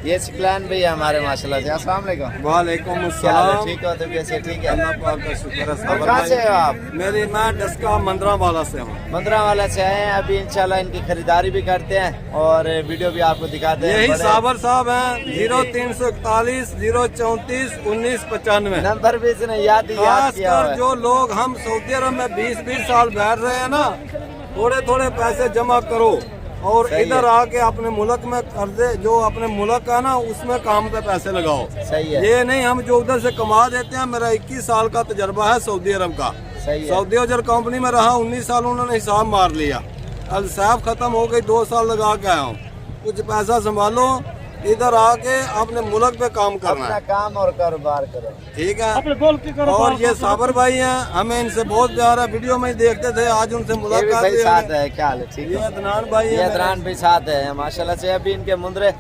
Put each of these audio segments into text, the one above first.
ये सिकलान भी है हमारे माशाल्लाह से। अस्सलाम वालेकुम। वालेकुम क्या हाल है? अस्सलाम। ठीक हो? तो कैसे? ठीक है। अल्लाह पाक का शुक्र है। और साबर कहाँ भाई, से हो आप? मैं डस्का मंदरावाला से हूँ। मंदरावाला से आए हैं। अभी इंशाल्लाह इनकी खरीदारी भी करते हैं और वीडियो भी आपको दिखाते हैं। यही बड़े- साबर साहब हैं। 0341 034 1995। नंबर भी इसने याद किया हुआ खासकर है। जो लोग हम सऊदी अरब में 20-20 साल बैठ रहे हैं ना, थोड़े थोड़े पैसे जमा करो और सही इधर है। आके अपने मुल्क में कर्जे जो अपने मुल्क का ना उसमें काम पे पैसे लगाओ। सही है। ये नहीं हम जो उधर से कमा देते हैं। मेरा 21 साल का तजर्बा है सऊदी अरब का। सही है। सऊदी अजर कंपनी में रहा 19 साल, उन्होंने हिसाब मार लिया। अब साहब खत्म हो गई, 2 साल लगा के आया हूँ। कुछ पैसा संभालो, इधर आके अपने मुल्क पे काम करना अपना है। काम और कारोबार करो। ठीक है। और ये साबर भाई हैं, हमें इनसे बहुत प्यार है। वीडियो में ही देखते थे, आज उनसे ये भी मुलाकात भाई हुई साथ हमें। है। क्या हाल है? ठीक ये है। अदनान भाई ये है अदनान भी साथ है माशाल्लाह से। अभी इनके मुंदरे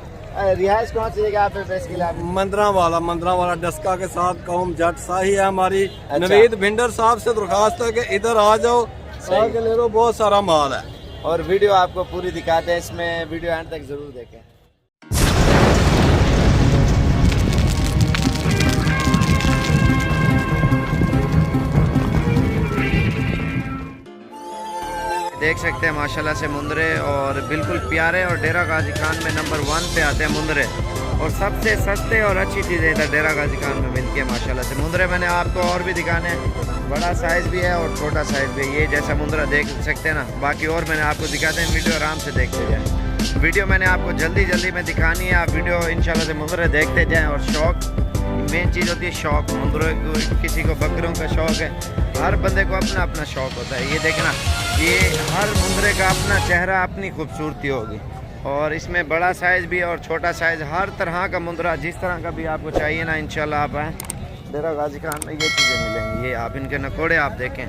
रिहाइश कौन सी जगह पे पेश किला? मंदरावाला डस्का के साथ कौम जट शाही है हमारी। अच्छा। नवीद भिंडर साहब से दरखास्त है कि इधर आ जाओ, आके ले लो, बहुत सारा माल है। और वीडियो आपको पूरी दिखाते हैं। इसमें वीडियो एंड तक जरूर देखें। देख सकते हैं माशाल्लाह से मुंदरे और बिल्कुल प्यारे और डेरा गाजी खान में नंबर 1 पे आते हैं मुंदरे। और सबसे सस्ते और अच्छी चीज़ें इधर डेरा गाजी खान में मिलती है माशाल्लाह से। मुंदरे मैंने आपको और भी दिखाने हैं, बड़ा साइज़ भी है और छोटा साइज़ भी है। ये जैसा मुंदरा देख सकते हैं ना, बाकी और मैंने आपको दिखाते हैं। वीडियो आराम से देखते जाएँ। वीडियो मैंने आपको जल्दी जल्दी में दिखानी है। आप वीडियो इंशाल्लाह से मुंदरे देखते जाएँ। और शौक़ मेन चीज़ होती है, शौक़। मुंदरों को, किसी को बकरों का शौक़ है, हर बंदे को अपना अपना शौक़ होता है। ये देखना, ये हर मुंदरे का अपना चेहरा, अपनी खूबसूरती होगी। और इसमें बड़ा साइज़ भी और छोटा साइज़, हर तरह का मुंदरा जिस तरह का भी आपको चाहिए ना, इंशाल्लाह आप आएँ डेरा गाजी खान में, ये चीज़ें मिलेंगी। ये आप इनके नकोड़े आप देखें,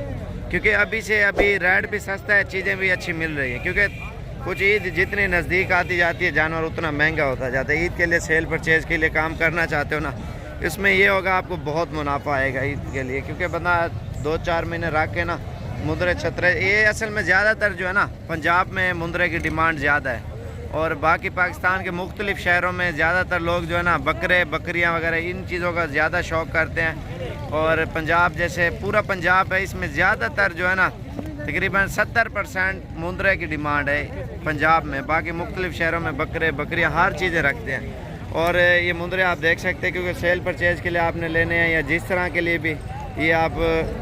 क्योंकि अभी रेट भी सस्ता है, चीज़ें भी अच्छी मिल रही हैं। क्योंकि कुछ ईद जितनी नज़दीक आती जाती है, जानवर उतना महंगा होता जाता है। ईद के लिए सेल परचेज़ के लिए काम करना चाहते हो ना, इसमें ये होगा आपको बहुत मुनाफा आएगा ईद के लिए। क्योंकि बंदा 2-4 महीने रख के ना मुंदरे छतरे, ये असल में ज़्यादातर जो है ना पंजाब में मुंदरे की डिमांड ज़्यादा है। और बाकी पाकिस्तान के मुख्तलिफ़ शहरों में ज़्यादातर लोग जो है ना बकरे बकरियां वगैरह इन चीज़ों का ज़्यादा शौक़ करते हैं। और पंजाब जैसे पूरा पंजाब है, इसमें ज़्यादातर जो है ना तकरीबन 70% मुंदरे की डिमांड है पंजाब में। बाकी मुख्तलिफ़ शहरों में बकरे बकरियाँ हर चीज़ें रखते हैं। और ये मुंदरे आप देख सकते हैं, क्योंकि सेल परचेज़ के लिए आपने लेने हैं या जिस तरह के लिए भी ये आप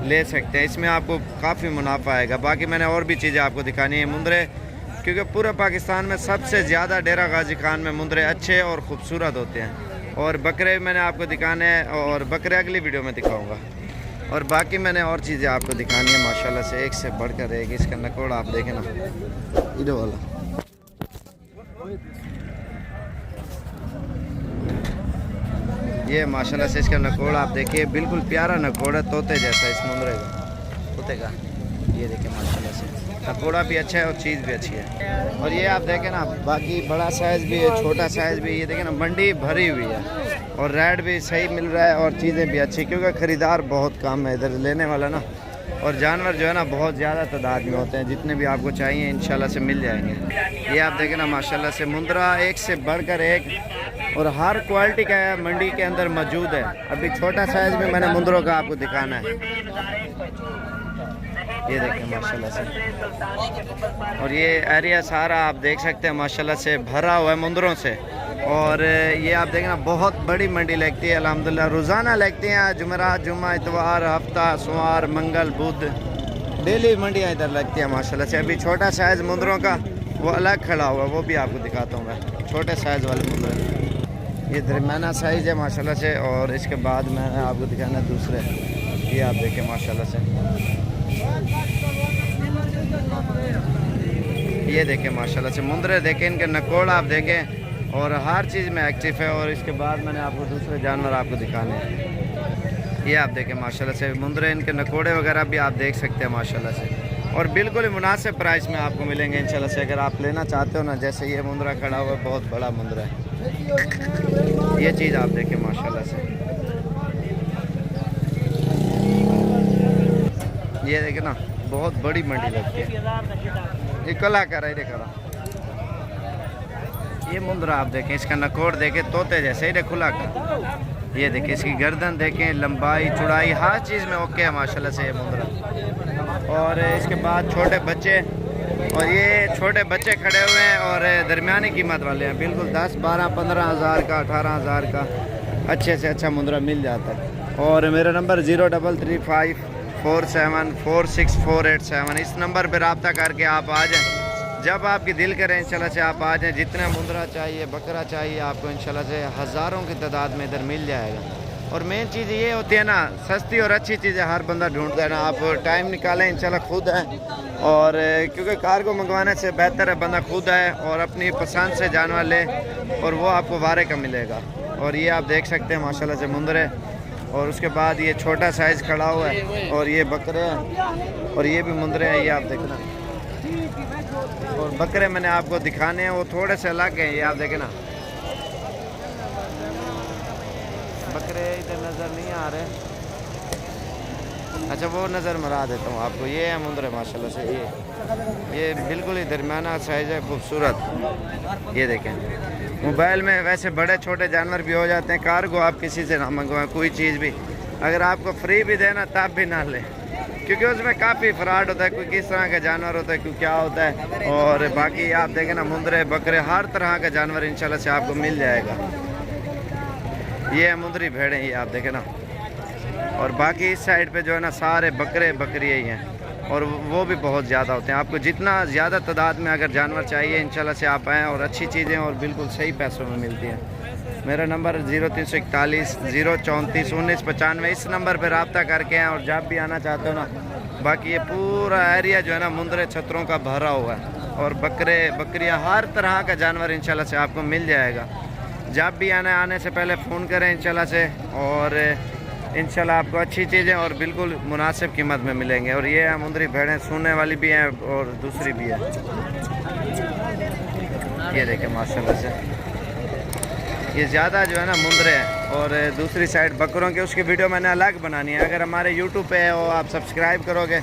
ले सकते हैं। इसमें आपको काफ़ी मुनाफा आएगा। बाकी मैंने और भी चीज़ें आपको दिखानी है। मुंदरे, क्योंकि पूरे पाकिस्तान में सबसे ज़्यादा डेरा गाजी खान में मुंदरे अच्छे और ख़ूबसूरत होते हैं। और बकरे मैंने आपको दिखाने हैं, और बकरे अगली वीडियो में दिखाऊँगा। और बाकी मैंने और चीज़ें आपको दिखानी है माशाल्लाह से, एक से बढ़कर एक। इसका नकोड़ा आप देखें ना, इधर वाला, ये माशाल्लाह से इसका नकोड़ा आप देखिए, बिल्कुल प्यारा नकोड़ा, तोते जैसा इस मुंदरे का, तोते का। ये देखिए माशाल्लाह से नकोड़ा भी अच्छा है और चीज़ भी अच्छी है। और ये आप देखें ना, बाकी बड़ा साइज़ भी है, छोटा साइज़ भी। ये देखें ना, मंडी भरी हुई है और रेट भी सही मिल रहा है और चीज़ें भी अच्छी, क्योंकि ख़रीदार बहुत कम है इधर लेने वाला ना। और जानवर जो है ना बहुत ज़्यादा तादाद में होते हैं, जितने भी आपको चाहिए इंशाल्लाह से मिल जाएंगे। ये आप देखें ना माशाल्लाह से मुंदरा एक से बढ़कर एक, और हर क्वालिटी का है, मंडी के अंदर मौजूद है। अभी छोटा साइज़ में मैंने मुंदरों का आपको दिखाना है। ये देखें माशाल्लाह से। और ये एरिया सारा आप देख सकते हैं माशाल्लाह से भरा हुआ है मुंदरों से। और ये आप देखना, बहुत बड़ी मंडी लगती है अल्हम्दुलिल्लाह। रोज़ाना लगती हैं, जुमेरात, जुम्मा, इतवार, हफ्ता, सोमवार, मंगल, बुध, डेली मंडियाँ इधर लगती हैं माशाल्लाह से। अभी छोटा साइज़ मुंदरों का वो अलग खड़ा हुआ है, वो भी आपको दिखाता हूँ मैं, छोटे साइज़ वाले मुंदर। ये दरमियाना साइज़ है माशाल्लाह से। और इसके बाद मैंने आपको दिखाना है दूसरे, ये आप देखें माशाल्लाह से, ये देखें माशाल्लाह से मुंदरे देखें, इनके नकोड़ आप देखें, और हर चीज़ में एक्टिव है। और इसके बाद मैंने आपको दूसरे जानवर आपको दिखाने हैं। ये आप देखें माशाल्लाह से मुंदरे, इनके नकोड़े वगैरह भी आप देख सकते हैं माशाल्लाह से। और बिल्कुल ही मुनासिब प्राइस में आपको मिलेंगे इंशाल्लाह से, अगर आप लेना चाहते हो ना। जैसे ये मुंदरा खड़ा हुआ है, बहुत बड़ा मुंदरा है, ये चीज़ आप देखें माशाल्लाह से। ये देखें ना, बहुत बड़ी मंडी लगती है। ये कला कर रहा है, देखा ये मुंद्रा आप देखें, इसका नकोड़ देखें तोते जैसे ही खुला कर। ये देखें इसकी गर्दन देखें, लंबाई चौड़ाई हर चीज़ में ओके है माशाल्लाह से ये मुंद्रा। और इसके बाद छोटे बच्चे, और ये छोटे बच्चे खड़े हुए हैं और दरमियानी कीमत वाले हैं, बिल्कुल 10, 12, 15 हज़ार का, 18 हज़ार का अच्छे से अच्छा मुंद्रा मिल जाता है। और मेरा नंबर 0335474648 इस नंबर पर रब्ता करके आप आ जाएँ, जब आपकी दिल करें इंशाल्लाह से आप आ जाएँ। जितना मुंद्रा चाहिए, बकरा चाहिए आपको इंशाल्लाह से हज़ारों की तादाद में इधर मिल जाएगा। और मेन चीज़ ये होती है ना, सस्ती और अच्छी चीज़ें हर बंदा ढूंढता है ना, आप टाइम निकालें इंशाल्लाह खुद है। और क्योंकि कार्गो मंगवाने से बेहतर है बंदा खुद है और अपनी पसंद से जानवर ले, और वो आपको वारे का मिलेगा। और ये आप देख सकते हैं माशाल्लाह से मुंदरे। और उसके बाद ये छोटा साइज़ खड़ा हुआ है, और ये बकरे हैं, और ये भी मुंदरे हैं, ये आप देखना। और बकरे मैंने आपको दिखाने हैं, वो थोड़े से अलग हैं, ये आप देखें ना। बकरे इधर नज़र नहीं आ रहे, अच्छा वो नज़र मरा देता हूँ आपको। ये है मुंदरे माशाल्लाह से, ये बिल्कुल ही दरमियाना साइज़ है, खूबसूरत। ये देखें, मोबाइल में वैसे बड़े छोटे जानवर भी हो जाते हैं। कार्गो आप किसी से ना मंगवाएं, कोई चीज़ भी अगर आपको फ्री भी देना तब भी ना लें, क्योंकि उसमें काफ़ी फ्रॉड होता है, कोई किस तरह का जानवर होता है, कोई क्या होता है। और बाकी आप देखें ना, मुंदरे बकरे हर तरह का जानवर इंशाल्लाह से आपको मिल जाएगा। ये है मुंदरी भेड़ें, ये आप देखें ना। और बाकी इस साइड पे जो है ना सारे बकरे बकरियाँ ही हैं, और वो भी बहुत ज़्यादा होते हैं। आपको जितना ज़्यादा तादाद में अगर जानवर चाहिए इंशाल्लाह से आप आएँ, और अच्छी चीज़ें और बिल्कुल सही पैसों में मिलती हैं। मेरा नंबर 0341 034 1995 इस नंबर पर रब्ता करके हैं, और जब भी आना चाहते हो ना। बाकी ये पूरा एरिया जो है ना मुंदरे छतरों का भरा हुआ है, और बकरे बकरियाँ हर तरह का जानवर इंशाल्लाह से आपको मिल जाएगा। जब भी आने से पहले फ़ोन करें इंशाल्लाह से, और इंशाल्लाह आपको अच्छी चीज़ें और बिल्कुल मुनासिब कीमत में मिलेंगे। और ये है मुंदरी भेड़ें, सूने वाली भी हैं और दूसरी भी है। ये देखें माशाल्लाह से, ये ज़्यादा जो है ना मुंदरे हैं। और दूसरी साइड बकरों की, उसकी वीडियो मैंने अलग बनानी है। अगर हमारे यूट्यूब पे है वो आप सब्सक्राइब करोगे,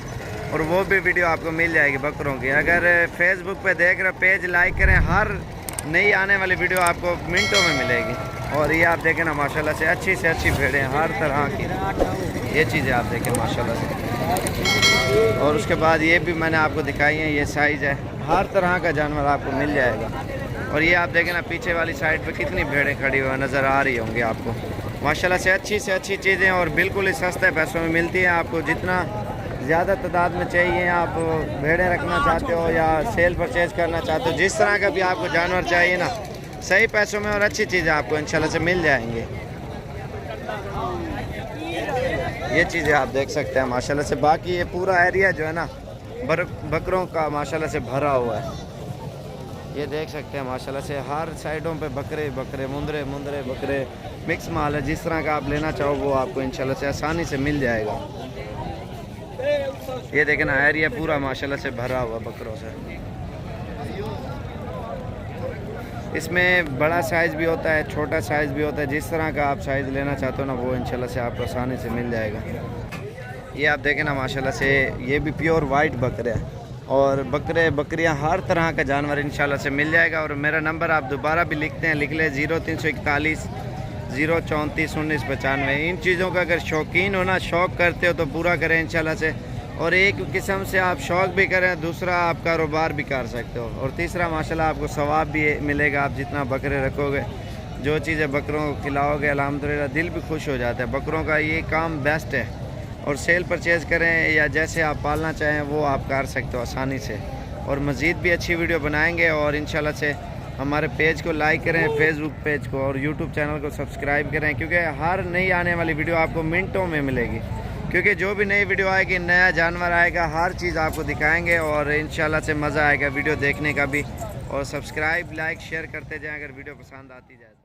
और वो भी वीडियो आपको मिल जाएगी बकरों की। अगर फेसबुक पे देख रहे पेज लाइक करें, हर नई आने वाली वीडियो आपको मिनटों में मिलेगी। और ये आप देखें ना माशाल्लाह से अच्छी भेड़ें हर तरह की, ये चीज़ें आप देखें माशाल्लाह से। और उसके बाद ये भी मैंने आपको दिखाई है, ये साइज़ है, हर तरह का जानवर आपको मिल जाएगा। और ये आप देखें ना पीछे वाली साइड पे कितनी भेड़ें खड़ी हुई नज़र आ रही होंगी आपको माशाल्लाह से अच्छी चीज़ें, और बिल्कुल ही सस्ते पैसों में मिलती है। आपको जितना ज़्यादा तादाद में चाहिए, आप भेड़ें रखना चाहते हो या सेल परचेज करना चाहते हो, जिस तरह का भी आपको जानवर चाहिए ना, सही पैसों में और अच्छी चीज़ें आपको इंशाल्लाह से मिल जाएंगी। ये चीज़ें आप देख सकते हैं माशाल्लाह से। बाकी ये पूरा एरिया जो है ना बकरों का माशाल्लाह से भरा हुआ है, ये देख सकते हैं माशाल्लाह से। हर साइडों पे बकरे बकरे, मुंदरे बकरे, मिक्स माल है। जिस तरह का आप लेना चाहो वो आपको इंशाल्लाह से आसानी से मिल जाएगा। ये देखें ना एरिया पूरा माशाल्लाह से भरा हुआ बकरों से। इसमें बड़ा साइज़ भी होता है, छोटा साइज़ भी होता है। जिस तरह का आप साइज़ लेना चाहते हो ना, वो इंशाल्लाह से आपको आसानी से मिल जाएगा। ये आप देखें ना माशाल्लाह से, ये भी प्योर वाइट बकरे हैं, और बकरे बकरियां हर तरह का जानवर इंशाल्लाह से मिल जाएगा। और मेरा नंबर आप दोबारा भी लिखते हैं, लिख ले 0341 034 1995। इन चीज़ों का अगर शौकीन हो ना, शौक़ करते हो तो पूरा करें इंशाल्लाह से। और एक किस्म से आप शौक़ भी करें, दूसरा आप कारोबार भी कर सकते हो, और तीसरा माशाल्लाह आपको सवाब भी मिलेगा। आप जितना बकरे रखोगे, जो चीज़ें बकरों को खिलाओगे, अल्हम्दुलिल्लाह दिल भी खुश हो जाता है। बकरों का ये काम बेस्ट है। और सेल परचेज़ करें या जैसे आप पालना चाहें वो आप कर सकते हो आसानी से। और मज़ीद भी अच्छी वीडियो बनाएंगे, और इंशाल्लाह से हमारे पेज को लाइक करें, फेसबुक पेज को, और यूट्यूब चैनल को सब्सक्राइब करें, क्योंकि हर नई आने वाली वीडियो आपको मिनटों में मिलेगी। क्योंकि जो भी नई वीडियो आएगी, नया जानवर आएगा, हर चीज़ आपको दिखाएंगे, और इंशाल्लाह से मज़ा आएगा वीडियो देखने का भी। और सब्सक्राइब, लाइक, शेयर करते जाएं अगर वीडियो पसंद आती जाए।